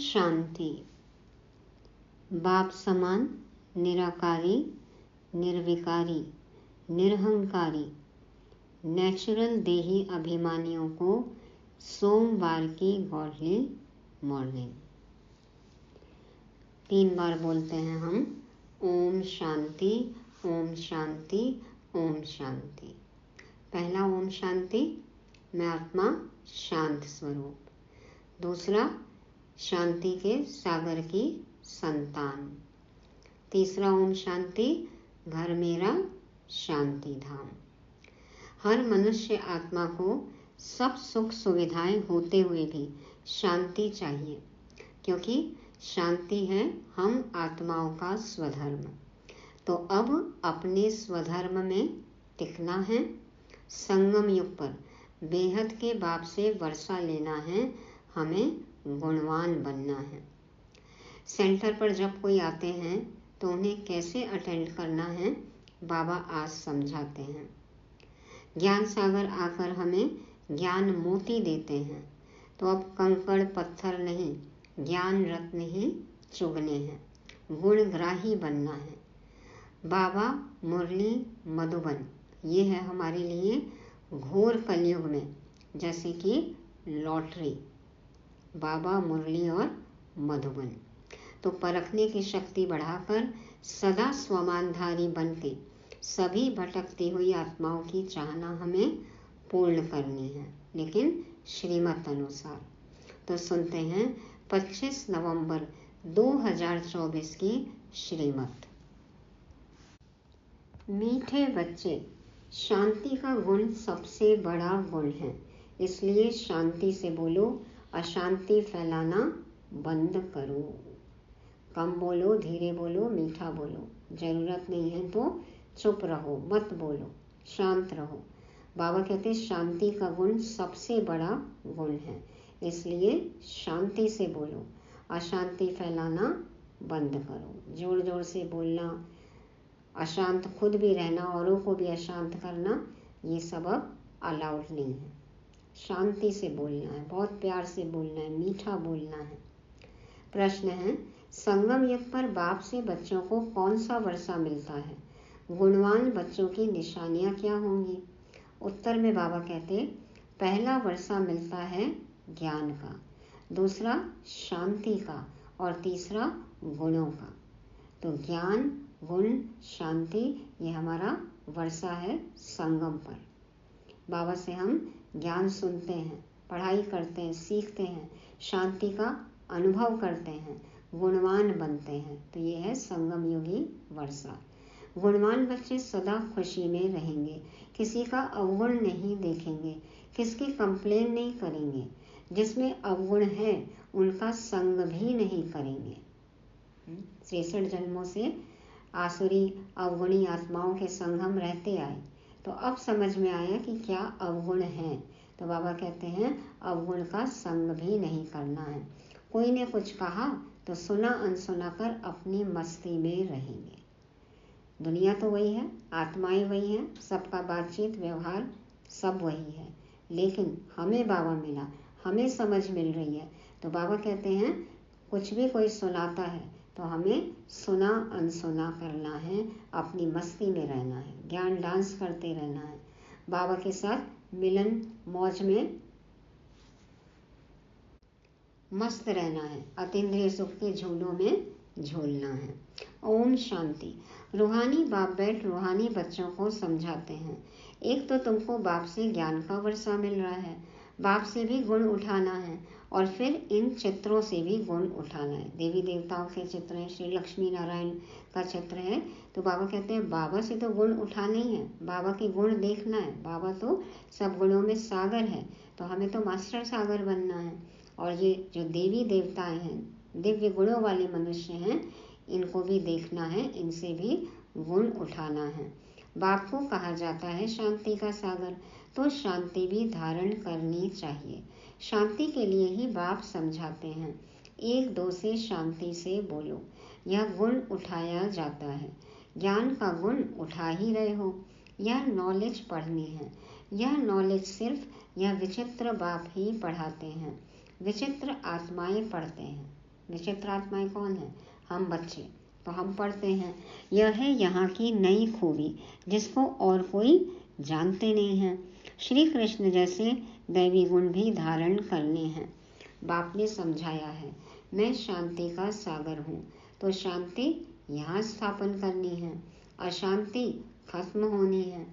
शांति। बाप समान, निराकारी, निर्विकारी, निरहंकारी, नेचुरल देही अभिमानियों को सोमवार की गॉडली मॉर्निंग। 3 बार बोलते हैं हम, ओम शांति, ओम शांति, ओम शांति। पहला ओम शांति, मैं आत्मा शांत स्वरूप। दूसरा, शांति के सागर की संतान। तीसरा ओम शांति, घर मेरा शांति धाम। हर मनुष्य आत्मा को सब सुख सुविधाएं होते हुए भी शांति चाहिए, क्योंकि शांति है हम आत्माओं का स्वधर्म। तो अब अपने स्वधर्म में टिकना है। संगम युग पर बेहद के बाप से वर्षा लेना है, हमें गुणवान बनना है। सेंटर पर जब कोई आते हैं तो उन्हें कैसे अटेंड करना है, बाबा आज समझाते हैं। ज्ञान सागर आकर हमें ज्ञान मोती देते हैं, तो अब कंकड़ पत्थर नहीं, ज्ञान रत्न ही चुगने हैं, गुणग्राही बनना है। बाबा मुरली मधुबन, ये है हमारे लिए घोर कलयुग में जैसे कि लॉटरी, बाबा मुरली और मधुबन। तो परखने की शक्ति बढ़ाकर सदा स्वमानधारी बनके सभी भटकती हुई आत्माओं की चाहना हमें पूर्ण करनी है, लेकिन श्रीमत अनुसार। तो सुनते हैं 25 नवंबर 2024 की श्रीमत। मीठे बच्चे, शांति का गुण सबसे बड़ा गुण है, इसलिए शांति से बोलो, अशांति फैलाना बंद करो। कम बोलो, धीरे बोलो, मीठा बोलो। जरूरत नहीं है तो चुप रहो, मत बोलो, शांत रहो। बाबा कहते शांति का गुण सबसे बड़ा गुण है, इसलिए शांति से बोलो, अशांति फैलाना बंद करो। जोर जोर से बोलना, अशांत खुद भी रहना, औरों को भी अशांत करना, ये सब अब अलाउड नहीं है। शांति से बोलना है, बहुत प्यार से बोलना है, मीठा बोलना है। प्रश्न है, संगम युग पर बाप से बच्चों को कौन सा वर्षा मिलता है? गुणवान बच्चों की निशानियां क्या होंगी? उत्तर में बाबा कहते, पहला वर्षा मिलता है ज्ञान का, दूसरा शांति का और तीसरा गुणों का। तो ज्ञान, गुण, शांति, ये हमारा वर्षा है संगम पर। बाबा से हम ज्ञान सुनते हैं, पढ़ाई करते हैं, सीखते हैं, शांति का अनुभव करते हैं, गुणवान बनते हैं। तो ये है संगम योगी वर्षा। गुणवान बच्चे सदा खुशी में रहेंगे, किसी का अवगुण नहीं देखेंगे, किसकी कंप्लेन नहीं करेंगे। जिसमें अवगुण है उनका संग भी नहीं करेंगे। 63 जन्मों से आसुरी अवगुणी आत्माओं के संग हम रहते आए, तो अब समझ में आया कि क्या अवगुण है। तो बाबा कहते हैं अवगुण का संग भी नहीं करना है। कोई ने कुछ कहा तो सुना अनसुना कर अपनी मस्ती में रहेंगे। दुनिया तो वही है, आत्माएं वही हैं, सबका बातचीत व्यवहार सब वही है, लेकिन हमें बाबा मिला, हमें समझ मिल रही है। तो बाबा कहते हैं कुछ भी कोई सुनाता है तो हमें सुना अनसुना करना है, अपनी मस्ती में रहना है, ज्ञान डांस करते रहना है, बाबा के साथ मिलन मौज में मस्त रहना है, अतीन्द्रिय सुख के झूलों में झूलना है। ओम शांति। रूहानी बाप बैठ रूहानी बच्चों को समझाते हैं। एक तो तुमको बाप से ज्ञान का वर्षा मिल रहा है, बाप से भी गुण उठाना है और फिर इन चित्रों से भी गुण उठाना है। देवी देवताओं के चित्र हैं, श्री लक्ष्मी नारायण का चित्र है। तो बाबा कहते हैं बाबा से तो गुण उठाना ही है, बाबा के गुण देखना है। बाबा तो सब गुणों में सागर है, तो हमें तो मास्टर सागर बनना है। और ये जो देवी देवताएं हैं, दिव्य गुणों वाले मनुष्य हैं, इनको भी देखना है, इनसे भी गुण उठाना है। बाप को कहा जाता है शांति का सागर, तो शांति भी धारण करनी चाहिए। शांति के लिए ही बाप समझाते हैं, 1-2 से शांति से बोलो, यह गुण उठाया जाता है। ज्ञान का गुण उठा ही रहे हो, यह नॉलेज पढ़नी है। यह नॉलेज सिर्फ यह विचित्र बाप ही पढ़ाते हैं, विचित्र आत्माएं पढ़ते हैं। विचित्र आत्माएं कौन है? हम बच्चे। तो हम पढ़ते हैं, यह है यहाँ की नई खूबी जिसको और कोई जानते नहीं हैं। श्री कृष्ण जैसे दैवी गुण भी धारण करने हैं। बाप ने समझाया है, मैं शांति का सागर हूँ, तो शांति यहाँ स्थापन करनी है, अशांति खत्म होनी है।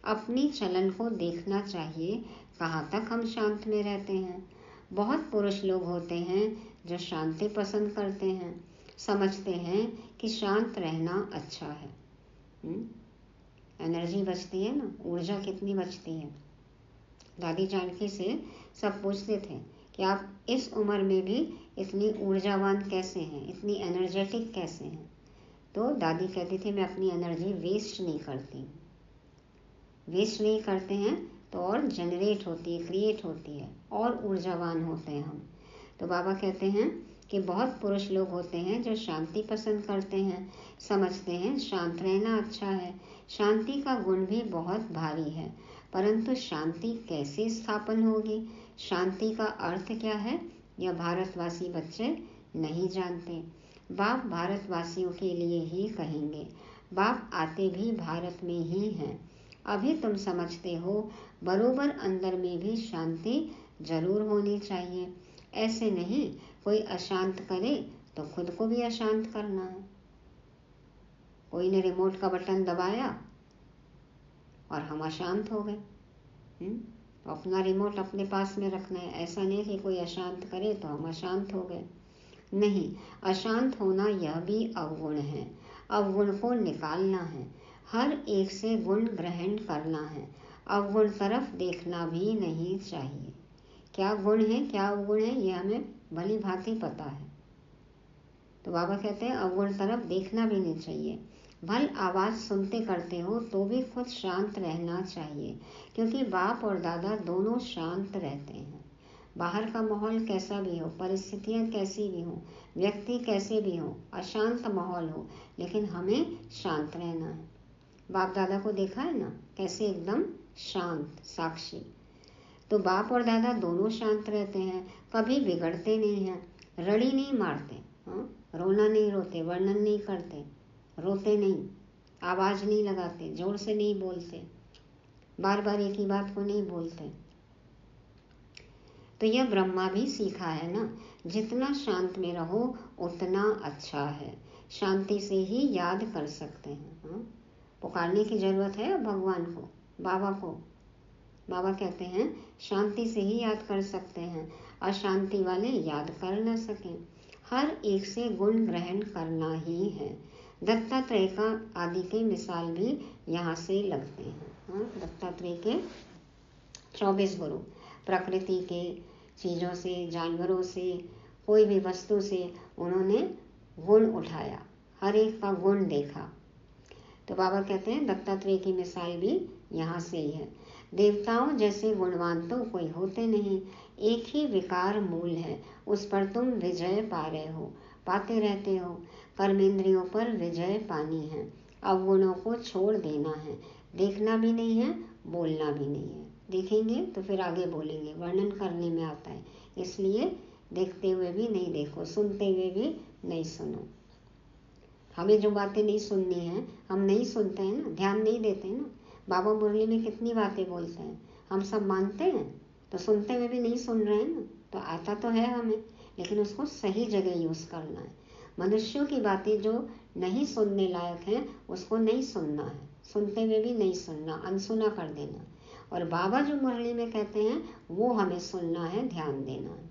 अपनी चलन को देखना चाहिए, कहाँ तक हम शांत में रहते हैं। बहुत पुरुष लोग होते हैं जो शांति पसंद करते हैं, समझते हैं कि शांत रहना अच्छा है। एनर्जी बचती है ना, ऊर्जा कितनी बचती है। दादी जानकी से सब पूछते थे कि आप इस उम्र में भी इतनी ऊर्जावान कैसे हैं, इतनी एनर्जेटिक कैसे हैं। तो दादी कहती थी, मैं अपनी एनर्जी वेस्ट नहीं करती। वेस्ट नहीं करते हैं तो और जनरेट होती है, क्रिएट होती है, और ऊर्जावान होते हैं हम। तो बाबा कहते हैं कि बहुत पुरुष लोग होते हैं जो शांति पसंद करते हैं, समझते हैं शांत रहना अच्छा है। शांति का गुण भी बहुत भारी है, परंतु शांति कैसे स्थापन होगी, शांति का अर्थ क्या है, यह भारतवासी बच्चे नहीं जानते। बाप भारतवासियों के लिए ही कहेंगे। बाप आते भी भारत में ही हैं। अभी तुम समझते हो, बरोबर अंदर में भी शांति जरूर होनी चाहिए। ऐसे नहीं कोई अशांत करे तो खुद को भी अशांत करना है। कोई ने रिमोट का बटन दबाया और हम अशांत हो गए। अपना रिमोट अपने पास में रखना है। ऐसा नहीं कि कोई अशांत करे तो हम अशांत हो गए। नहीं, अशांत होना यह भी अवगुण है। अवगुण को निकालना है, हर एक से गुण ग्रहण करना है। अवगुण तरफ देखना भी नहीं चाहिए। क्या गुण है क्या अवगुण है यह हमें भली भांति पता है। तो बाबा कहते हैं अवगुण तरफ देखना भी नहीं चाहिए। भल आवाज सुनते करते हो तो भी खुद शांत रहना चाहिए, क्योंकि बाप और दादा दोनों शांत रहते हैं। बाहर का माहौल कैसा भी हो, परिस्थितियां कैसी भी हो, व्यक्ति कैसे भी हो, अशांत माहौल हो, लेकिन हमें शांत रहना है। बाप दादा को देखा है ना, कैसे एकदम शांत साक्षी। तो बाप और दादा दोनों शांत रहते हैं, कभी बिगड़ते नहीं हैं, रड़ी नहीं मारते, रोना नहीं रोते, वर्णन नहीं करते, रोते नहीं, आवाज नहीं लगाते, जोर से नहीं बोलते, बार बार एक ही बात को नहीं बोलते। तो यह ब्रह्मा भी सीखा है ना, जितना शांत में रहो उतना अच्छा है। शांति से ही याद कर सकते हैं। पुकारने की जरूरत है भगवान को, बाबा को। बाबा कहते हैं शांति से ही याद कर सकते हैं, अशांति वाले याद कर न सकें। हर एक से गुण ग्रहण करना ही है। दत्तात्रेय का आदि के मिसाल भी यहाँ से लगते हैं। दत्तात्रेय के 24 गुरु, प्रकृति के चीज़ों से, जानवरों से, कोई भी वस्तु से उन्होंने गुण उठाया, हर एक का गुण देखा। तो बाबा कहते हैं दत्तात्रेय की मिसाल भी यहाँ से ही है। देवताओं जैसे गुणवान तो कोई होते नहीं, एक ही विकार मूल है, उस पर तुम विजय पा रहे हो, पाते रहते हो। कर्मेंद्रियों पर विजय पानी है, अवगुणों को छोड़ देना है, देखना भी नहीं है, बोलना भी नहीं है। देखेंगे तो फिर आगे बोलेंगे, वर्णन करने में आता है, इसलिए देखते हुए भी नहीं देखो, सुनते हुए भी नहीं सुनो। हमें जो बातें नहीं सुननी है हम नहीं सुनते हैं ना, ध्यान नहीं देते हैं ना। बाबा मुरली में कितनी बातें बोलते हैं, हम सब मानते हैं, तो सुनते हुए भी नहीं सुन रहे हैं ना। तो आता तो है हमें, लेकिन उसको सही जगह यूज़ करना है। मनुष्यों की बातें जो नहीं सुनने लायक हैं उसको नहीं सुनना है, सुनते हुए भी नहीं सुनना, अनसुना कर देना। और बाबा जो मुरली में कहते हैं वो हमें सुनना है, ध्यान देना है।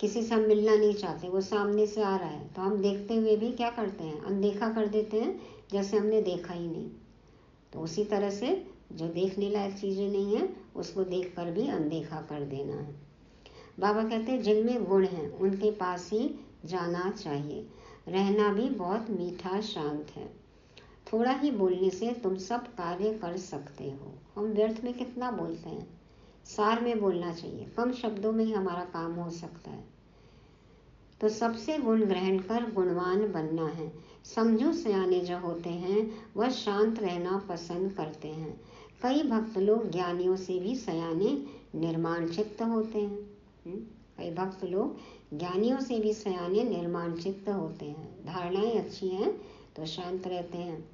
किसी से हम मिलना नहीं चाहते, वो सामने से आ रहा है, तो हम देखते हुए भी क्या करते हैं, अनदेखा कर देते हैं, जैसे हमने देखा ही नहीं। तो उसी तरह से जो देखने लायक चीज़ें नहीं है उसको देखकर भी अनदेखा कर देना है। बाबा कहते हैं जिनमें गुण हैं उनके पास ही जाना चाहिए। रहना भी बहुत मीठा शांत है। थोड़ा ही बोलने से तुम सब कार्य कर सकते हो। हम व्यर्थ में कितना बोलते हैं, सार में बोलना चाहिए, कम शब्दों में ही हमारा काम हो सकता है। तो सबसे गुण ग्रहण कर गुणवान बनना है। समझो सयाने जो होते हैं वह शांत रहना पसंद करते हैं। कई भक्त लोग ज्ञानियों से भी सयाने निर्माण चित्त होते हैं। कई भक्त लोग ज्ञानियों से भी सयाने निर्माण चित्त होते हैं, धारणाएं अच्छी हैं तो शांत रहते हैं।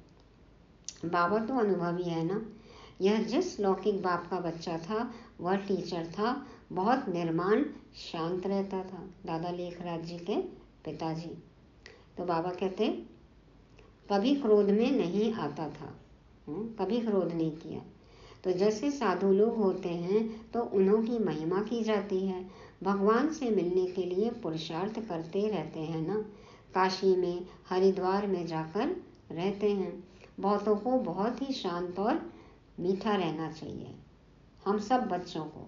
बाबा तो अनुभवी है ना। यह जिस लौकिक बाप का बच्चा था वह टीचर था, बहुत निर्माण शांत रहता था, दादा लेखराज जी के पिताजी। तो बाबा कहते कभी क्रोध में नहीं आता था, कभी क्रोध नहीं किया। तो जैसे साधु लोग होते हैं तो उन्हों की महिमा की जाती है, भगवान से मिलने के लिए पुरुषार्थ करते रहते हैं ना। काशी में, हरिद्वार में जाकर रहते हैं। बहुतों को बहुत ही शांत और मीठा रहना चाहिए। हम सब बच्चों को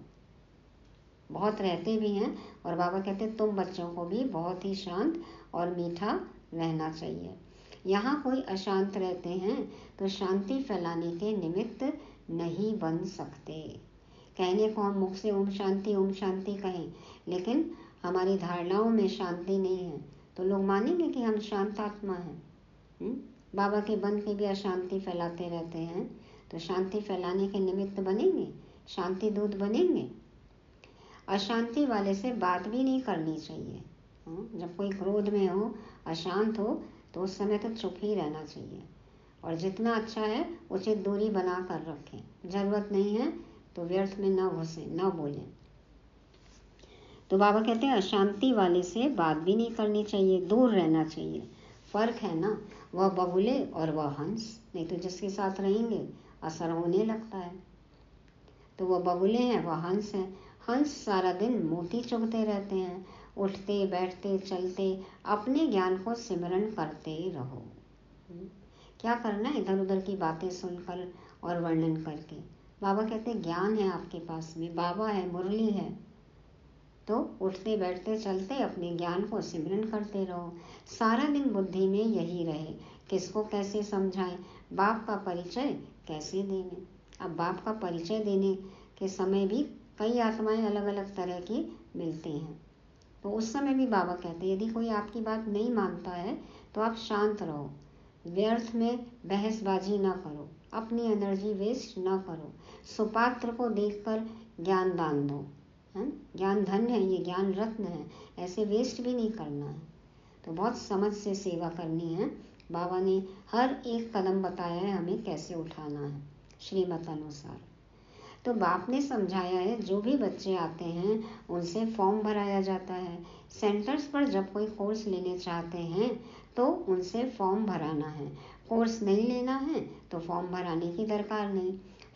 बहुत रहते भी हैं, और बाबा कहते तुम बच्चों को भी बहुत ही शांत और मीठा रहना चाहिए। यहाँ कोई अशांत रहते हैं तो शांति फैलाने के निमित्त नहीं बन सकते। कहने को हम मुख से ओम शांति कहें, लेकिन हमारी धारणाओं में शांति नहीं है तो लोग मानेंगे कि हम शांत आत्मा हैं। बाबा के बन के भी अशांति फैलाते रहते हैं तो शांति फैलाने के निमित्त बनेंगे, शांति दूत बनेंगे। अशांति वाले से बात भी नहीं करनी चाहिए। जब कोई क्रोध में हो, अशांत हो, तो उस समय तो चुप ही रहना चाहिए, और जितना अच्छा है उचित दूरी बना कर रखें। जरूरत नहीं है तो व्यर्थ में न घुसे, न बोलें। तो बाबा कहते हैं अशांति वाले से बात भी नहीं करनी चाहिए, दूर रहना चाहिए। फर्क है ना, वह बगुले और वह हंस। नहीं तो जिसके साथ रहेंगे असर होने लगता है। तो वह बगुले हैं, वह हंस हैं। हंस सारा दिन मोती चुगते रहते हैं, उठते बैठते चलते अपने ज्ञान को सिमरन करते रहो। क्या करना है इधर उधर की बातें सुनकर और वर्णन करके। बाबा कहते ज्ञान है आपके पास में, बाबा है, मुरली है, तो उठते बैठते चलते अपने ज्ञान को सिमरन करते रहो। सारा दिन बुद्धि में यही रहे, किसको कैसे समझाएं, बाप का परिचय कैसे देंगे। अब बाप का परिचय देने के समय भी कई आत्माएं अलग अलग तरह की मिलती हैं, तो उस समय भी बाबा कहते हैं यदि कोई आपकी बात नहीं मानता है तो आप शांत रहो, व्यर्थ में बहसबाजी ना करो, अपनी एनर्जी वेस्ट ना करो, सुपात्र को देखकर ज्ञान दान दो। ज्ञान धन है, ये ज्ञान रत्न है, ऐसे वेस्ट भी नहीं करना है। तो बहुत समझ से सेवा करनी है। बाबा ने हर एक कदम बताया है हमें कैसे उठाना है श्रीमत अनुसार। तो बाप ने समझाया है, जो भी बच्चे आते हैं उनसे फॉर्म भराया जाता है। सेंटर्स पर जब कोई कोर्स लेने चाहते हैं तो उनसे फॉर्म भराना है। कोर्स नहीं लेना है तो फॉर्म भराने की दरकार नहीं।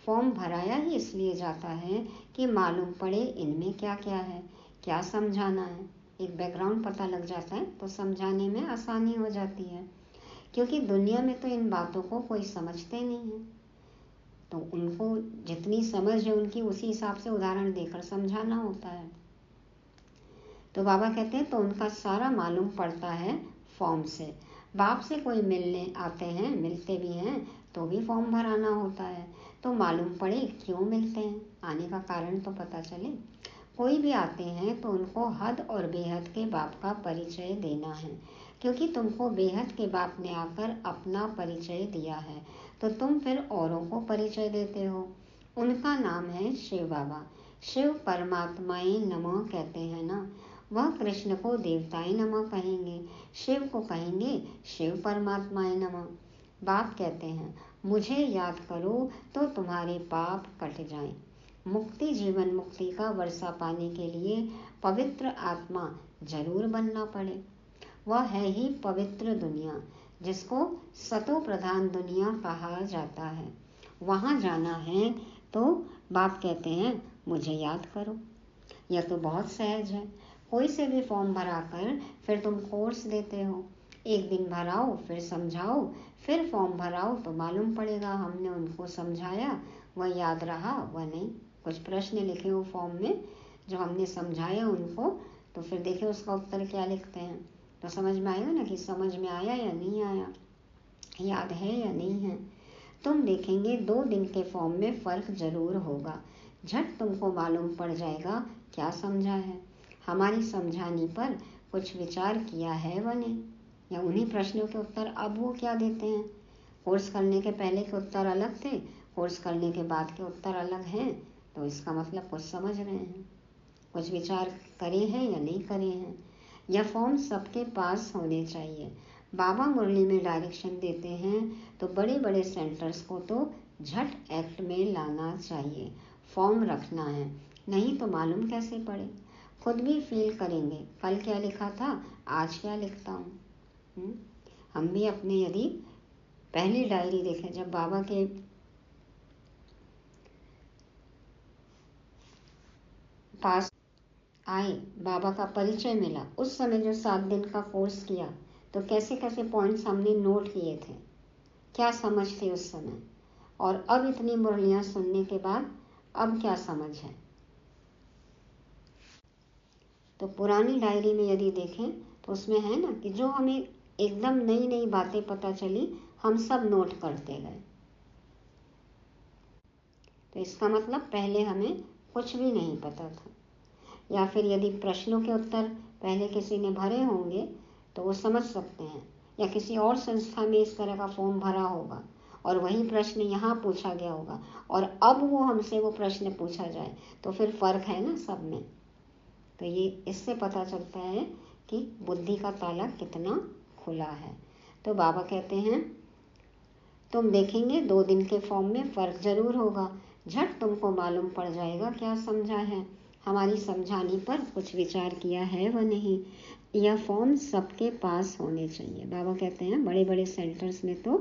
फॉर्म भराया ही इसलिए जाता है कि मालूम पड़े इनमें क्या क्या है, क्या समझाना है। एक बैकग्राउंड पता लग जाता है तो समझाने में आसानी हो जाती है, क्योंकि दुनिया में तो इन बातों को कोई समझते नहीं है। तो उनको जितनी समझ है उनकी उसी हिसाब से उदाहरण देकर समझाना होता है। तो बाबा कहते हैं तो उनका सारा मालूम पड़ता है फॉर्म से। बाप से कोई मिलने आते हैं, मिलते भी हैं तो भी फॉर्म भराना होता है, तो मालूम पड़े क्यों मिलते हैं, आने का कारण तो पता चले। कोई भी आते हैं तो उनको हद और बेहद के बाप का परिचय देना है, क्योंकि तुमको बेहद के बाप ने आकर अपना परिचय दिया है, तो तुम फिर औरों को परिचय देते हो। उनका नाम है शिव बाबा। शिव परमात्माए नमः कहते हैं ना, वह कृष्ण को देवताए नमः कहेंगे, शिव को कहेंगे शिव परमात्माए नमः। बाप कहते हैं मुझे याद करो तो तुम्हारे पाप कट जाएं। मुक्ति, जीवन मुक्ति का वर्षा पाने के लिए पवित्र आत्मा जरूर बनना पड़े। वह है ही पवित्र दुनिया, जिसको सतो प्रधान दुनिया कहा जाता है। वहाँ जाना है तो बाप कहते हैं मुझे याद करो। यह तो बहुत सहज है। कोई से भी फॉर्म भराकर फिर तुम कोर्स देते हो। एक दिन भराओ, फिर समझाओ, फिर फॉर्म भराओ तो मालूम पड़ेगा हमने उनको समझाया, वह याद रहा वह नहीं। कुछ प्रश्न लिखे हो फॉर्म में जो हमने समझाया उनको, तो फिर देखे उसका उत्तर क्या लिखते हैं, तो समझ में आएगा ना कि समझ में आया या नहीं आया, याद है या नहीं है। तुम देखेंगे 2 दिन के फॉर्म में फ़र्क जरूर होगा। झट तुमको मालूम पड़ जाएगा क्या समझा है। हमारी समझाने पर कुछ विचार किया है व नहीं, या उन्हीं प्रश्नों के उत्तर अब वो क्या देते हैं। कोर्स करने के पहले के उत्तर अलग थे, कोर्स करने के बाद के उत्तर अलग हैं, तो इसका मतलब कुछ समझ रहे हैं, कुछ विचार करे हैं या नहीं करे हैं। यह फॉर्म सबके पास होने चाहिए। बाबा मुरली में डायरेक्शन देते हैं तो बड़े बड़े सेंटर्स को तो झट एक्ट में लाना चाहिए। फॉर्म रखना है, नहीं तो मालूम कैसे पड़े। खुद भी फील करेंगे, कल क्या लिखा था, आज क्या लिखता हूँ। हम भी अपने यदि पहली डायरी देखें, जब बाबा के पास आए, बाबा का परिचय मिला, उस समय जो 7 दिन का कोर्स किया तो कैसे कैसे पॉइंट्स हमने नोट किए थे, क्या समझ थी उस समय, और अब इतनी मुरलियां सुनने के बाद अब क्या समझ है। तो पुरानी डायरी में यदि देखें तो उसमें है ना कि जो हमें एकदम नई नई बातें पता चली हम सब नोट करते गए। तो इसका मतलब पहले हमें कुछ भी नहीं पता था। या फिर यदि प्रश्नों के उत्तर पहले किसी ने भरे होंगे तो वो समझ सकते हैं, या किसी और संस्था में इस तरह का फॉर्म भरा होगा और वही प्रश्न यहाँ पूछा गया होगा और अब वो हमसे वो प्रश्न पूछा जाए तो फिर फर्क है ना सब में। तो ये इससे पता चलता है कि बुद्धि का ताला कितना खुला है। तो बाबा कहते हैं तुम देखेंगे 2 दिन के फॉर्म में फ़र्क ज़रूर होगा, झट तुमको मालूम पड़ जाएगा क्या समझा है, हमारी समझाने पर कुछ विचार किया है व नहीं। यह फॉर्म सबके पास होने चाहिए। बाबा कहते हैं बड़े बड़े सेंटर्स में तो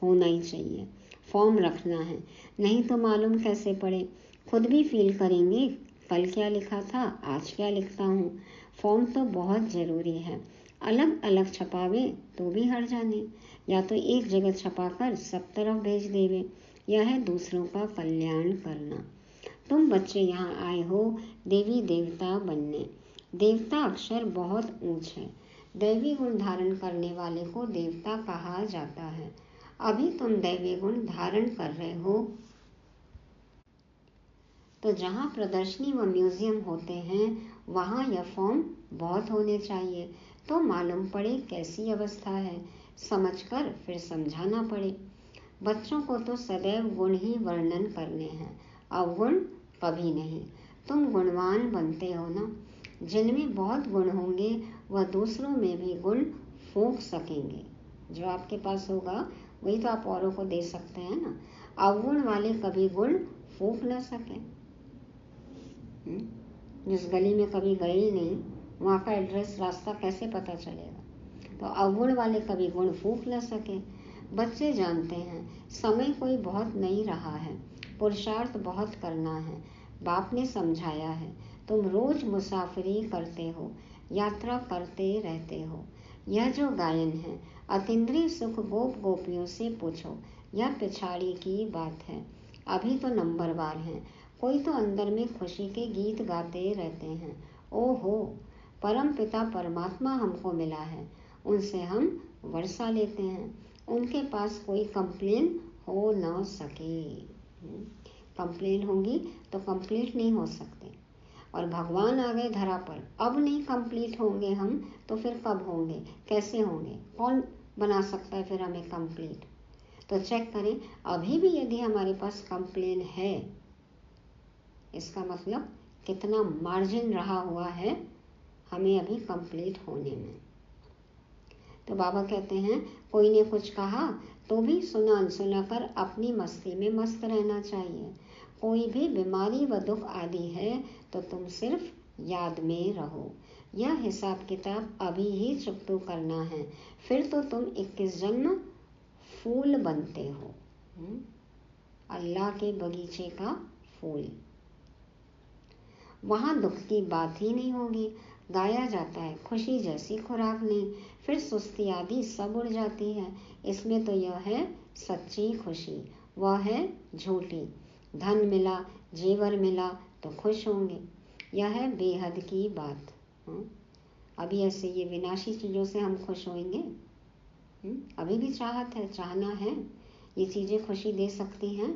होना ही चाहिए। फॉर्म रखना है, नहीं तो मालूम कैसे पड़े। खुद भी फील करेंगे, कल क्या लिखा था, आज क्या लिखता हूँ। फॉर्म तो बहुत ज़रूरी है। अलग अलग छपावे तो भी हर जाने, या तो एक जगह छपाकर सब तरफ भेज देवे। यह है दूसरों का कल्याण करना। तुम बच्चे यहाँ आए हो देवी देवता बनने। देवता अक्षर बहुत ऊंच है। दैवी गुण धारण करने वाले को देवता कहा जाता है। अभी तुम दैवी गुण धारण कर रहे हो। तो जहाँ प्रदर्शनी व म्यूजियम होते हैं वहाँ यह फॉर्म बहुत होने चाहिए, तो मालूम पड़े कैसी अवस्था है, समझकर फिर समझाना पड़े। बच्चों को तो सदैव गुण ही वर्णन करने हैं, अवगुण कभी नहीं। तुम गुणवान बनते हो ना, जिनमें बहुत गुण होंगे वह दूसरों में भी गुण फूंक सकेंगे। जो आपके पास होगा वही तो आप औरों को दे सकते हैं ना। अवगुण वाले कभी गुण फूंक न सके। जिस गली में कभी गए ही नहीं वहाँ का एड्रेस रास्ता कैसे पता चलेगा। तो अवगुण वाले कभी गुण फूंक न सके। बच्चे जानते हैं समय कोई बहुत नहीं रहा है, पुरुषार्थ बहुत करना है। बाप ने समझाया है, तुम रोज मुसाफिरी करते हो, यात्रा करते रहते हो। यह जो गायन है अतीन्द्रिय सुख गोप गोपियों से पूछो, यह पिछाड़ी की बात है। अभी तो नंबरवार हैं, कोई तो अंदर में खुशी के गीत गाते रहते हैं। ओहो, परम पिता परमात्मा हमको मिला है, उनसे हम वर्षा लेते हैं। उनके पास कोई कंप्लेन हो न सके। कंप्लेन होगी तो कंप्लीट नहीं हो सकते। और भगवान आ गए धरा पर, अब नहीं कंप्लीट होंगे हम तो फिर कब होंगे, कैसे होंगे, कौन बना सकता है फिर हमें कंप्लीट। तो चेक करें, अभी भी यदि हमारे पास कंप्लेन है इसका मतलब कितना मार्जिन रहा हुआ है हमें अभी कंप्लीट होने में। तो बाबा कहते हैं कोई ने कुछ कहा तो भी सुना अनसुना कर अपनी मस्ती में मस्त रहना चाहिए। कोई भी बीमारी व दुख आदि है तो तुम सिर्फ याद में रहो। यह हिसाब किताब अभी ही चुकतो करना है, फिर तो तुम 21 जन्म फूल बनते हो। अल्लाह के बगीचे का फूल। वहाँ दुख की बात ही नहीं होगी। गाया जाता है खुशी जैसी खुराक नहीं, फिर सुस्ती आदि सब उड़ जाती है। इसमें तो यह है सच्ची खुशी, वह है झूठी। धन मिला, जेवर मिला तो खुश होंगे, यह है बेहद की बात। अभी ऐसे ये विनाशी चीज़ों से हम खुश होंगे? अभी भी चाहत है, चाहना है, ये चीज़ें खुशी दे सकती हैं।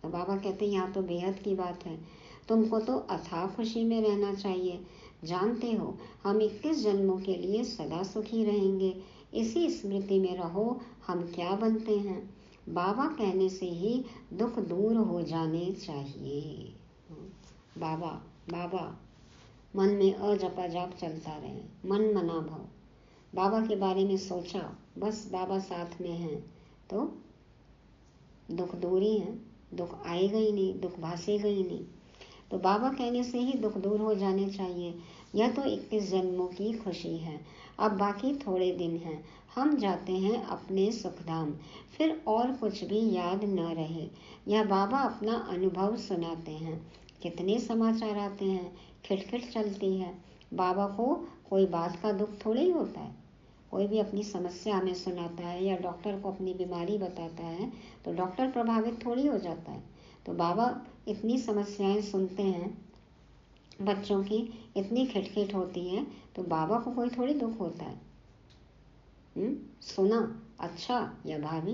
तो बाबा कहते हैं यहाँ तो बेहद की बात है। तुमको तो अथाह खुशी में रहना चाहिए। जानते हो हम 21 जन्मों के लिए सदा सुखी रहेंगे। इसी स्मृति में रहो हम क्या बनते हैं। बाबा कहने से ही दुख दूर हो जाने चाहिए। बाबा बाबा मन में अजपा जाप चलता रहे, मन मना भाव, बाबा के बारे में सोचा, बस बाबा साथ में हैं तो दुख दूर ही है, दुख आएगा ही नहीं, दुख भासेगा ही नहीं। तो बाबा कहने से ही दुख दूर हो जाने चाहिए। यह तो 21 जन्मों की खुशी है, अब बाकी थोड़े दिन हैं, हम जाते हैं अपने सुखधाम, फिर और कुछ भी याद न रहे। यह बाबा अपना अनुभव सुनाते हैं, कितने समाचार आते हैं, खिटखिट चलती है। बाबा को कोई बात का दुख थोड़ा ही होता है। कोई भी अपनी समस्या हमें सुनाता है या डॉक्टर को अपनी बीमारी बताता है तो डॉक्टर प्रभावित थोड़ी हो जाता है। तो बाबा इतनी समस्याएं सुनते हैं, बच्चों की इतनी खिटखिट होती है, तो बाबा को कोई थोड़ी दुख होता है। सुना, अच्छा, या भाभी,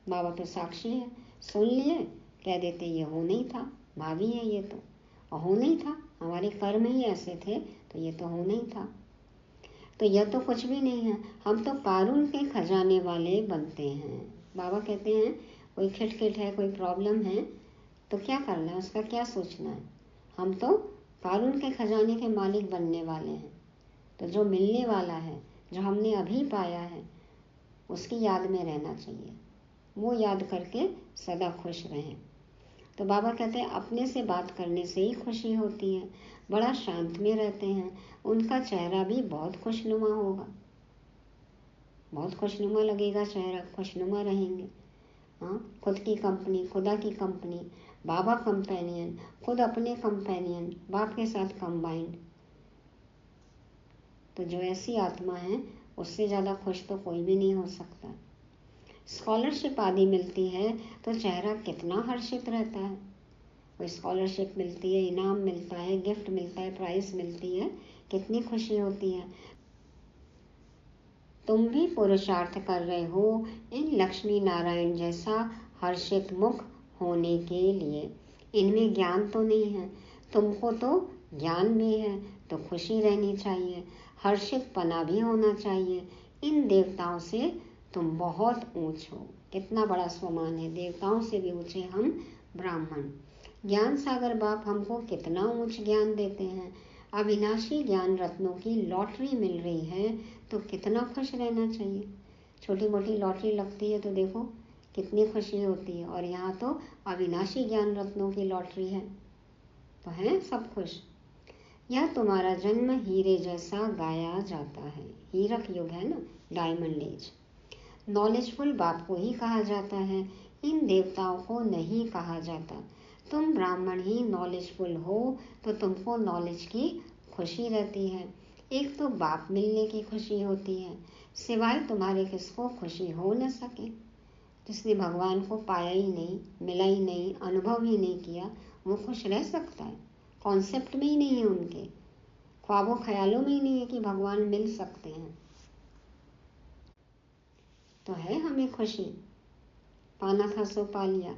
बाबा तो साक्षी है, सुन लिए, कह देते ये हो नहीं था, भाभी है ये तो हो नहीं था, हमारे कर्म ही ऐसे थे तो ये तो हो नहीं था। तो यह तो कुछ भी नहीं है, हम तो कारून के खजाने वाले बनते हैं। बाबा कहते हैं कोई खिटखिट है, कोई प्रॉब्लम है तो क्या करना है, उसका क्या सोचना है, हम तो कारून के खजाने के मालिक बनने वाले हैं। तो जो मिलने वाला है, जो हमने अभी पाया है, उसकी याद में रहना चाहिए, वो याद करके सदा खुश रहें। तो बाबा कहते हैं अपने से बात करने से ही खुशी होती है, बड़ा शांत में रहते हैं, उनका चेहरा भी बहुत खुशनुमा होगा, बहुत खुशनुमा लगेगा चेहरा, खुशनुमा रहेंगे। हाँ, खुद की कंपनी, खुदा की कंपनी, बाबा कंपेनियन, खुद अपने कंपेनियन, बाप के साथ कंबाइंड। तो जो ऐसी आत्मा है उससे ज़्यादा खुश तो कोई भी नहीं हो सकता। स्कॉलरशिप आदि मिलती है तो चेहरा कितना हर्षित रहता है। कोई स्कॉलरशिप मिलती है, इनाम मिलता है, गिफ्ट मिलता है, प्राइज मिलती है, कितनी खुशी होती है। तुम भी पुरुषार्थ कर रहे हो इन लक्ष्मी नारायण जैसा हर्षित मुख होने के लिए। इनमें ज्ञान तो नहीं है, तुमको तो ज्ञान भी है, तो खुशी रहनी चाहिए, हर्षित पना भी होना चाहिए। इन देवताओं से तुम बहुत ऊंच हो। कितना बड़ा स्वमान है, देवताओं से भी ऊंचे हम ब्राह्मण। ज्ञान सागर बाप हमको कितना ऊंच ज्ञान देते हैं। अविनाशी ज्ञान रत्नों की लॉटरी मिल रही है तो कितना खुश रहना चाहिए। छोटी मोटी लॉटरी लगती है तो देखो कितनी खुशी होती है, और यहाँ तो अविनाशी ज्ञान रत्नों की लॉटरी है तो हैं सब खुश। यह तुम्हारा जन्म हीरे जैसा गाया जाता है। हीरक युग है ना, डायमंड एज। नॉलेजफुल बाप को ही कहा जाता है, इन देवताओं को नहीं कहा जाता। तुम ब्राह्मण ही नॉलेजफुल हो तो तुमको नॉलेज की खुशी रहती है। एक तो बाप मिलने की खुशी होती है, सिवाय तुम्हारे किसको खुशी हो न सके। जिसने भगवान को पाया ही नहीं, मिला ही नहीं, अनुभव ही नहीं किया, वो खुश रह सकता है। कॉन्सेप्ट में ही नहीं है, उनके ख्वाबों ख्यालों में ही नहीं है कि भगवान मिल सकते हैं। तो है हमें खुशी, पाना था सो पा लिया।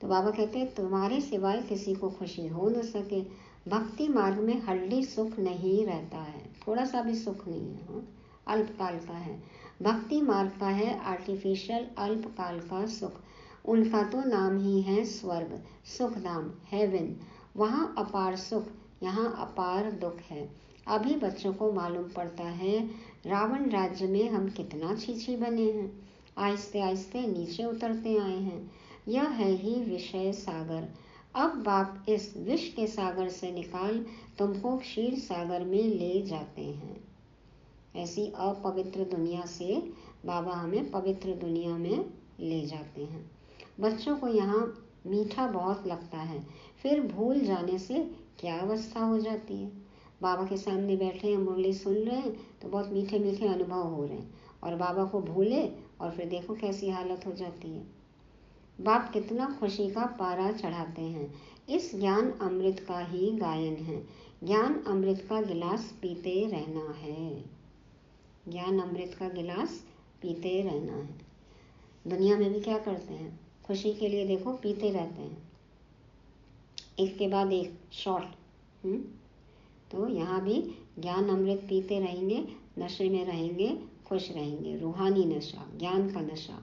तो बाबा कहते हैं तुम्हारे सिवाय किसी को खुशी हो न सके। भक्ति मार्ग में हड्डी सुख नहीं रहता है, थोड़ा सा भी सुख नहीं है, हाँ, अल्पकाल का है। भक्ति मार्ग का है आर्टिफिशियल अल्पकाल का सुख। उनका तो नाम ही है स्वर्ग, सुखधाम, हेवन। वहाँ अपार सुख, यहाँ अपार दुख है। अभी बच्चों को मालूम पड़ता है रावण राज्य में हम कितना छीछी बने हैं, आहिस्ते आहिस्ते नीचे उतरते आए हैं। यह है ही विषय सागर। अब बाप इस विष के सागर से निकाल तुमको क्षीर सागर में ले जाते हैं। ऐसी अपवित्र दुनिया से बाबा हमें पवित्र दुनिया में ले जाते हैं। बच्चों को यहाँ मीठा बहुत लगता है, फिर भूल जाने से क्या अवस्था हो जाती है। बाबा के सामने बैठे हैं, मुरली सुन रहे हैं तो बहुत मीठे मीठे अनुभव हो रहे हैं, और बाबा को भूले और फिर देखो कैसी हालत हो जाती है। बाप कितना खुशी का पारा चढ़ाते हैं। इस ज्ञान अमृत का ही गायन है। ज्ञान अमृत का गिलास पीते रहना है, ज्ञान अमृत का गिलास पीते रहना है। दुनिया में भी क्या करते हैं, खुशी के लिए देखो पीते रहते हैं, एक के बाद एक शॉट। तो यहाँ भी ज्ञान अमृत पीते रहेंगे, नशे में रहेंगे, खुश रहेंगे। रूहानी नशा, ज्ञान का नशा।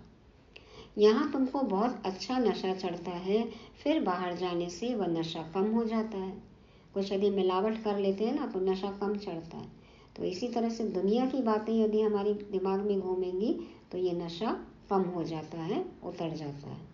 यहाँ तुमको बहुत अच्छा नशा चढ़ता है, फिर बाहर जाने से वह नशा कम हो जाता है। कुछ यदि मिलावट कर लेते हैं ना तो नशा कम चढ़ता है। तो इसी तरह से दुनिया की बातें यदि हमारे दिमाग में घूमेंगी तो ये नशा कम हो जाता है, उतर जाता है।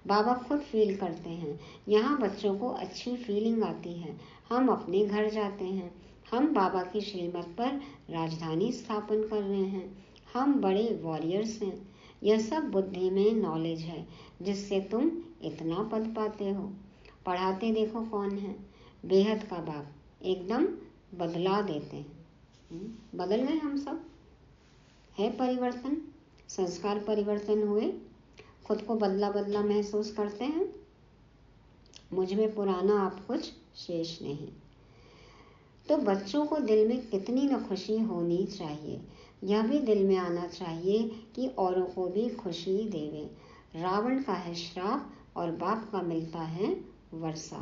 बाबा खुद फील करते हैं। यहाँ बच्चों को अच्छी फीलिंग आती है। हम अपने घर जाते हैं। हम बाबा की श्रीमत पर राजधानी स्थापन कर रहे हैं। हम बड़े वॉरियर्स हैं। यह सब बुद्धि में नॉलेज है जिससे तुम इतना पद पाते हो। पढ़ाते देखो कौन है, बेहद का बाप, एकदम बदला देते हैं। बदल गए हम सब, है परिवर्तन, संस्कार परिवर्तन हुए, खुद को बदला बदला महसूस करते हैं। मुझ में पुराना अब कुछ शेष नहीं। तो बच्चों को दिल में कितनी न खुशी होनी चाहिए। यह भी दिल में आना चाहिए कि औरों को भी खुशी देवे। रावण का है श्राप और बाप का मिलता है वर्षा।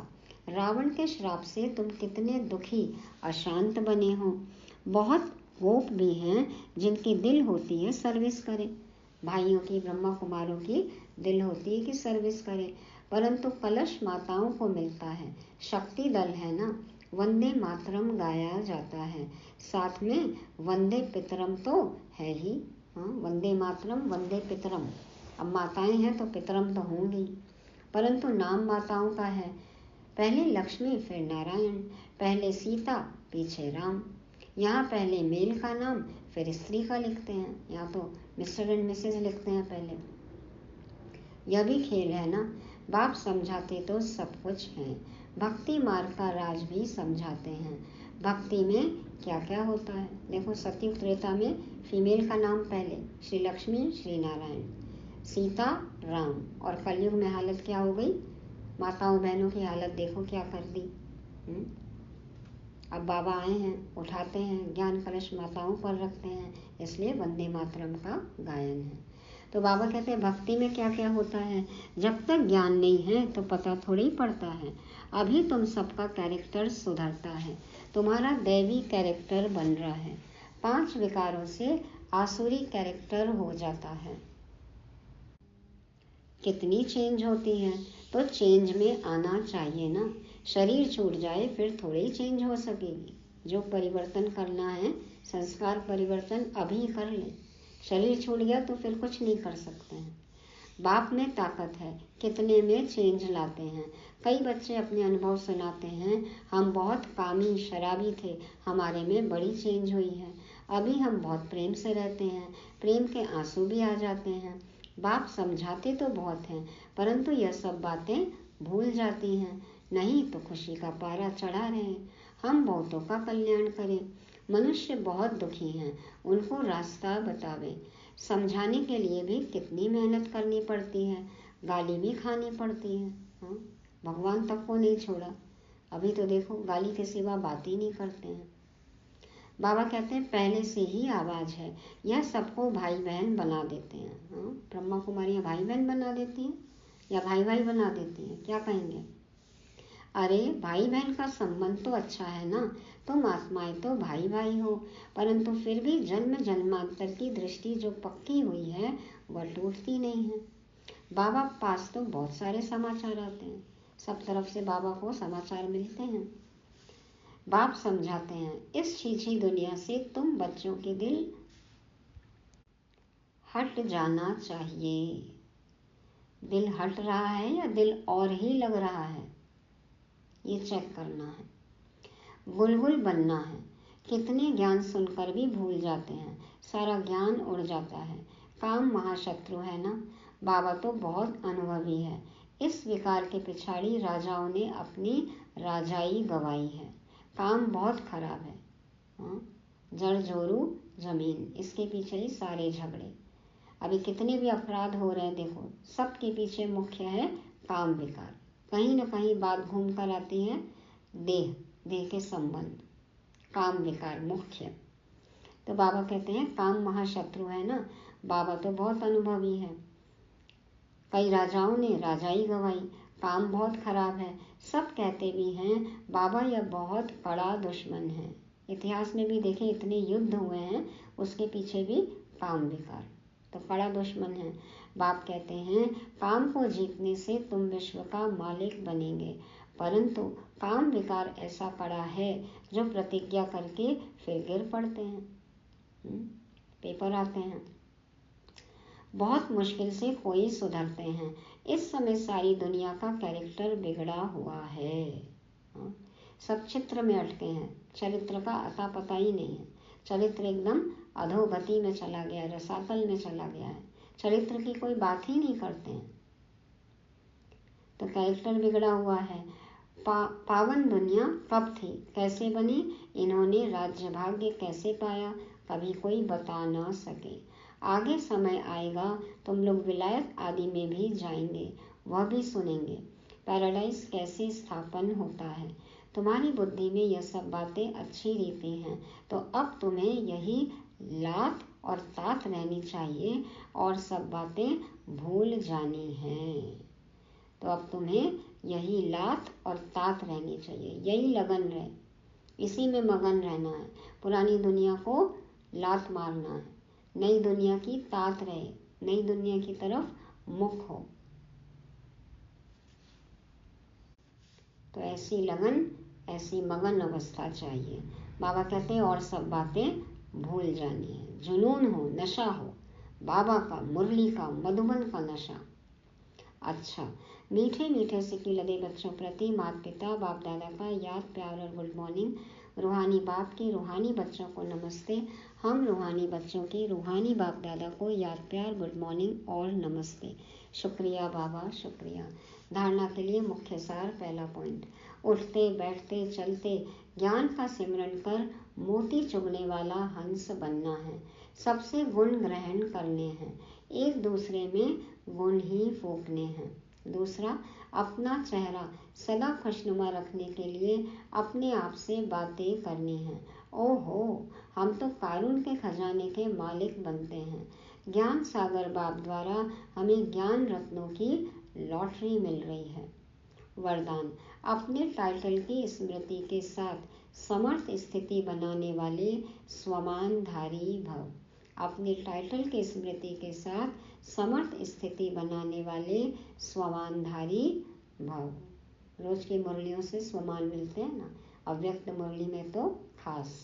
रावण के श्राप से तुम कितने दुखी, अशांत बने हो। बहुत गोप भी हैं जिनकी दिल होती है सर्विस करें। भाइयों की, ब्रह्मा कुमारों की दिल होती है कि सर्विस करें, परंतु कलश माताओं को मिलता है। शक्ति दल है ना, वंदे मातरम गाया जाता है, साथ में वंदे पितरम तो है ही। हाँ, वंदे मातरम, वंदे पितरम। अब माताएं हैं तो पितरम तो होंगी, परंतु नाम माताओं का है। पहले लक्ष्मी फिर नारायण, पहले सीता पीछे राम। यहाँ पहले मेल का नाम फिर स्त्री का लिखते हैं, यहाँ तो मिस्टर एंड मिसेज लिखते हैं पहले। यह भी खेल है ना। बाप समझाते तो सब कुछ है। भक्ति मार्ग का राज भी समझाते हैं। भक्ति में क्या क्या होता है देखो। सतयुग त्रेता में फीमेल का नाम पहले, श्री लक्ष्मी श्री नारायण, सीता राम, और कलयुग में हालत क्या हो गई, माताओं बहनों की हालत देखो क्या कर दी। अब बाबा आए हैं, उठाते हैं, ज्ञान कलश माताओं पर रखते हैं, इसलिए वंदे मातरम का गायन है। तो बाबा कहते हैं भक्ति में क्या क्या होता है। जब तक ज्ञान नहीं है तो पता थोड़ी पड़ता है। अभी तुम सबका कैरेक्टर सुधरता है, तुम्हारा दैवी कैरेक्टर बन रहा है। 5 विकारों से आसुरी कैरेक्टर हो जाता है। कितनी चेंज होती है, तो चेंज में आना चाहिए ना। शरीर छूट जाए फिर थोड़ी ही चेंज हो सकेगी। जो परिवर्तन करना है, संस्कार परिवर्तन अभी कर ले। शरीर छूट गया तो फिर कुछ नहीं कर सकते हैं। बाप में ताकत है, कितने में चेंज लाते हैं। कई बच्चे अपने अनुभव सुनाते हैं, हम बहुत कामी शराबी थे, हमारे में बड़ी चेंज हुई है। अभी हम बहुत प्रेम से रहते हैं, प्रेम के आंसू भी आ जाते हैं। बाप समझाते तो बहुत हैं, परंतु यह सब बातें भूल जाती हैं। नहीं तो खुशी का पारा चढ़ा रहे। हम बहुतों का कल्याण करें। मनुष्य बहुत दुखी हैं, उनको रास्ता बतावे। समझाने के लिए भी कितनी मेहनत करनी पड़ती है, गाली भी खानी पड़ती है। हाँ, भगवान तक को नहीं छोड़ा। अभी तो देखो गाली के सिवा बात ही नहीं करते हैं। बाबा कहते हैं पहले से ही आवाज है, यह सबको भाई बहन बना देते हैं। हाँ, ब्रह्मा कुमारियाँ भाई बहन बना देती हैं या भाई भाई बना देती हैं, क्या कहेंगे। अरे भाई बहन का संबंध तो अच्छा है ना, तुम आत्माएं तो भाई भाई हो, परंतु फिर भी जन्म जन्मांतर की दृष्टि जो पक्की हुई है वह टूटती नहीं है। बाबा पास तो बहुत सारे समाचार आते हैं, सब तरफ से बाबा को समाचार मिलते हैं। बाप समझाते हैं इस छीछी दुनिया से तुम बच्चों के दिल हट जाना चाहिए। दिल हट रहा है या दिल और ही लग रहा है, ये चेक करना है। गुलगुल बनना है। कितने ज्ञान सुनकर भी भूल जाते हैं, सारा ज्ञान उड़ जाता है। काम महाशत्रु है ना। बाबा तो बहुत अनुभवी है। इस विकार के पिछाड़ी राजाओं ने अपनी राजाई गवाई है। काम बहुत खराब है। हाँ, जड़ जोरू जमीन, इसके पीछे ही सारे झगड़े। अभी कितने भी अपराध हो रहे हैं देखो, सबके पीछे मुख्य है काम विकार। कहीं न कहीं बात घूम कर आती है देह के संबंध, काम विकार मुख्य। तो बाबा कहते हैं काम महाशत्रु है ना। बाबा तो बहुत अनुभवी है। कई राजाओं ने राजाई गवाई, काम बहुत खराब है। सब कहते भी हैं बाबा यह बहुत कड़ा दुश्मन है। इतिहास में भी देखें इतने युद्ध हुए हैं, उसके पीछे भी काम विकार, तो कड़ा दुश्मन है। बाप कहते हैं काम को जीतने से तुम विश्व का मालिक बनेंगे, परंतु काम विकार ऐसा पड़ा है जो प्रतिज्ञा करके फिर गिर पड़ते हैं। पेपर आते हैं। बहुत मुश्किल से कोई सुधरते हैं। इस समय सारी दुनिया का कैरेक्टर बिगड़ा हुआ है। सब चित्र में अटके हैं, चरित्र का अता पता ही नहीं है। चरित्र एकदम अधोगति में चला गया, रसातल में चला गया है। चरित्र की कोई बात ही नहीं करते हैं, तो कैरेक्टर बिगड़ा हुआ है। पावन दुनिया कब थी, कैसे बनी, इन्होंने राज्य भाग्य कैसे पाया, कभी कोई बता ना सके। आगे समय आएगा तुम लोग विलायत आदि में भी जाएंगे, वह भी सुनेंगे पैराडाइज कैसे स्थापन होता है। तुम्हारी बुद्धि में यह सब बातें अच्छी रीति हैं, तो अब तुम्हें यही लात और तात रहनी चाहिए और सब बातें भूल जानी हैं। तो अब तुम्हें यही लात और तात रहनी चाहिए, यही लगन रहे, इसी में मगन रहना है। पुरानी दुनिया को लात मारना है, नई दुनिया की तात रहे, नई दुनिया की तरफ मुख हो। तो ऐसी लगन, ऐसी मगन अवस्था चाहिए। बाबा कहते हैं और सब बातें भूल जानी है। जुनून हो, नशा हो, बाबा का, मुरली का, मधुबन का नशा। अच्छा, मीठे मीठे सिक्के लदे बच्चों प्रति माता पिता बाप दादा का याद, प्यार और गुड मॉर्निंग। रूहानी बाप के रूहानी बच्चों को नमस्ते। हम रूहानी बच्चों के रूहानी बाप दादा को याद, प्यार, गुड मॉर्निंग और नमस्ते। शुक्रिया बाबा, शुक्रिया। धारणा के लिए मुख्य सार, पहला पॉइंट, उठते बैठते चलते ज्ञान का सिमरन कर मोती चुगने वाला हंस बनना है। सबसे गुण ग्रहण करने हैं, एक दूसरे में गुण ही फूकने हैं। दूसरा, अपना चेहरा सदा खुशनुमा रखने के लिए अपने आप से बातें करनी हैं। ओहो, हम तो कारून के खजाने के मालिक बनते हैं। ज्ञान सागर बाप द्वारा हमें ज्ञान रत्नों की लॉटरी मिल रही है। वरदान, अपने टाइटल की स्मृति के साथ समर्थ स्थिति बनाने वाले स्वमानधारी भव। अपने टाइटल की स्मृति के साथ समर्थ स्थिति बनाने वाले स्वमानधारी भव। रोज की मुरलियों से स्वमान मिलते हैं ना, अव्यक्त मुरली में तो खास।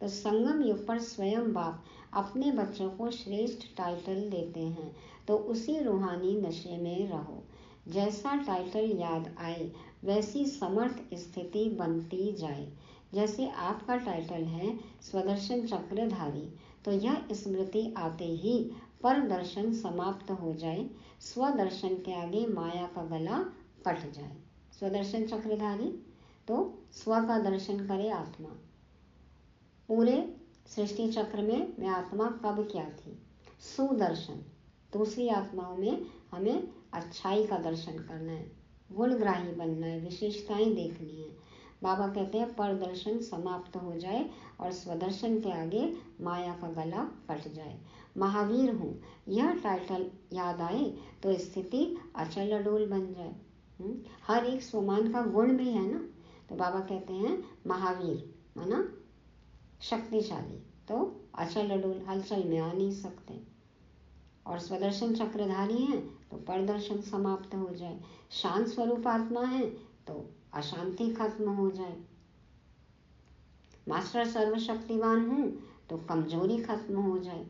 तो संगम युग पर स्वयं बाप अपने बच्चों को श्रेष्ठ टाइटल देते हैं, तो उसी रूहानी नशे में रहो। जैसा टाइटल याद आए वैसी समर्थ स्थिति बनती जाए। जैसे आपका टाइटल है स्वदर्शन चक्रधारी, तो यह स्मृति आते ही पर दर्शन समाप्त हो जाए, स्वदर्शन के आगे माया का गला कट जाए। स्वदर्शन चक्रधारी, तो स्व का दर्शन करे आत्मा। पूरे सृष्टि चक्र में मैं आत्मा कब क्या थी। सुदर्शन, दूसरी आत्माओं में हमें अच्छाई का दर्शन करना है, गुणग्राही बनना है, विशेषताएं देखनी है। बाबा कहते हैं पर दर्शन समाप्त हो जाए और स्वदर्शन के आगे माया का गला कट जाए। महावीर हूँ, यह टाइटल याद आए तो स्थिति अचल अडोल बन जाए। हर एक स्वमान का गुण भी है ना, तो बाबा कहते हैं महावीर माना शक्तिशाली, तो अचल अडोल, हलचल में आ नहीं सकते। और स्वदर्शन चक्रधारी हैं तो परदर्शन समाप्त हो जाए। शांत स्वरूप आत्मा है तो अशांति खत्म हो जाए। मास्टर सर्वशक्तिवान हूँ तो कमजोरी खत्म हो जाए।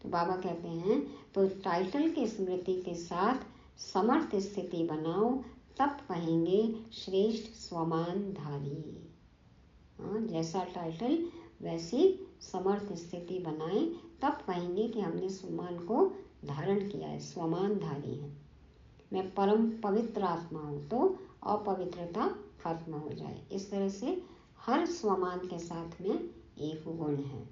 तो बाबा कहते हैं तो टाइटल की स्मृति के साथ समर्थ स्थिति बनाओ, तब कहेंगे श्रेष्ठ स्वमानधारी। जैसा टाइटल वैसी समर्थ स्थिति बनाएं, तब कहेंगे कि हमने स्वमान को धारण किया है, स्वमानधारी है। मैं परम पवित्र आत्मा हूँ, तो अपवित्रता खत्म हो जाए। इस तरह से हर स्वमान के साथ में एक गुण है।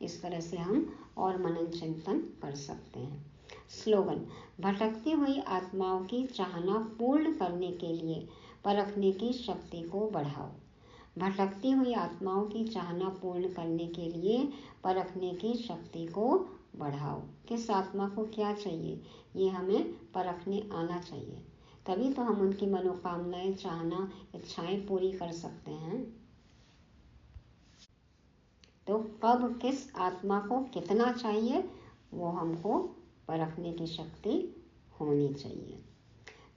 इस तरह से हम और मनन चिंतन कर सकते हैं। स्लोगन, भटकती हुई आत्माओं की चाहना पूर्ण करने के लिए परखने की शक्ति को बढ़ाओ। भटकती हुई आत्माओं की चाहना पूर्ण करने के लिए परखने की शक्ति को बढ़ाओ। किस आत्मा को क्या चाहिए ये हमें परखने आना चाहिए, तभी तो हम उनकी मनोकामनाएं, चाहना, इच्छाएं पूरी कर सकते हैं। तो कब किस आत्मा को कितना चाहिए वो हमको परखने की शक्ति होनी चाहिए।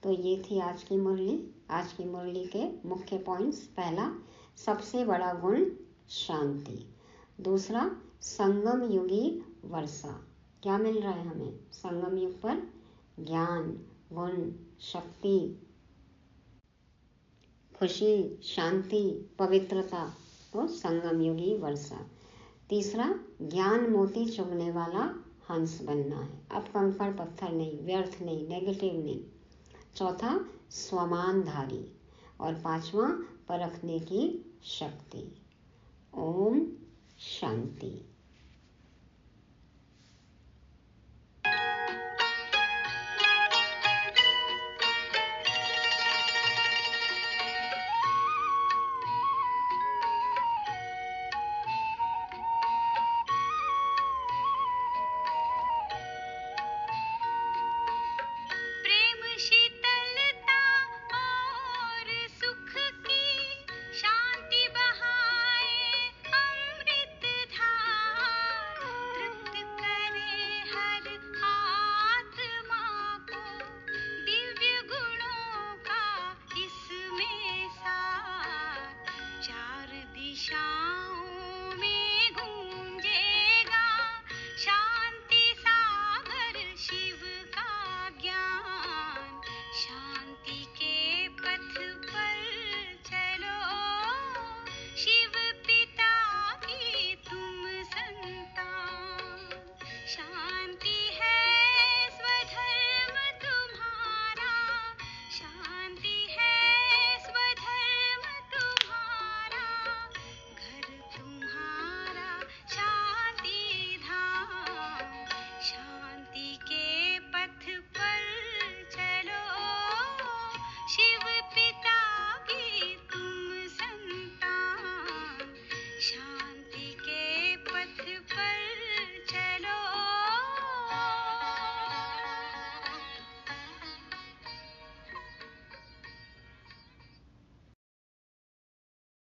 तो ये थी आज की मुरली। आज की मुरली के मुख्य पॉइंट्स: पहला, सबसे बड़ा गुण शांति। दूसरा, संगम युगी वर्षा। क्या मिल रहा है हमें? संगम युग पर ज्ञान, गुण, शक्ति, खुशी, शांति, पवित्रता, तो संगम युगी वर्षा। तीसरा, ज्ञान मोती चुगने वाला हंस बनना है। अब कंकड़ पत्थर नहीं, व्यर्थ नहीं, नेगेटिव नहीं। चौथा, स्वमानधारी। और पांचवा, परखने की शक्ति। ओम शांति।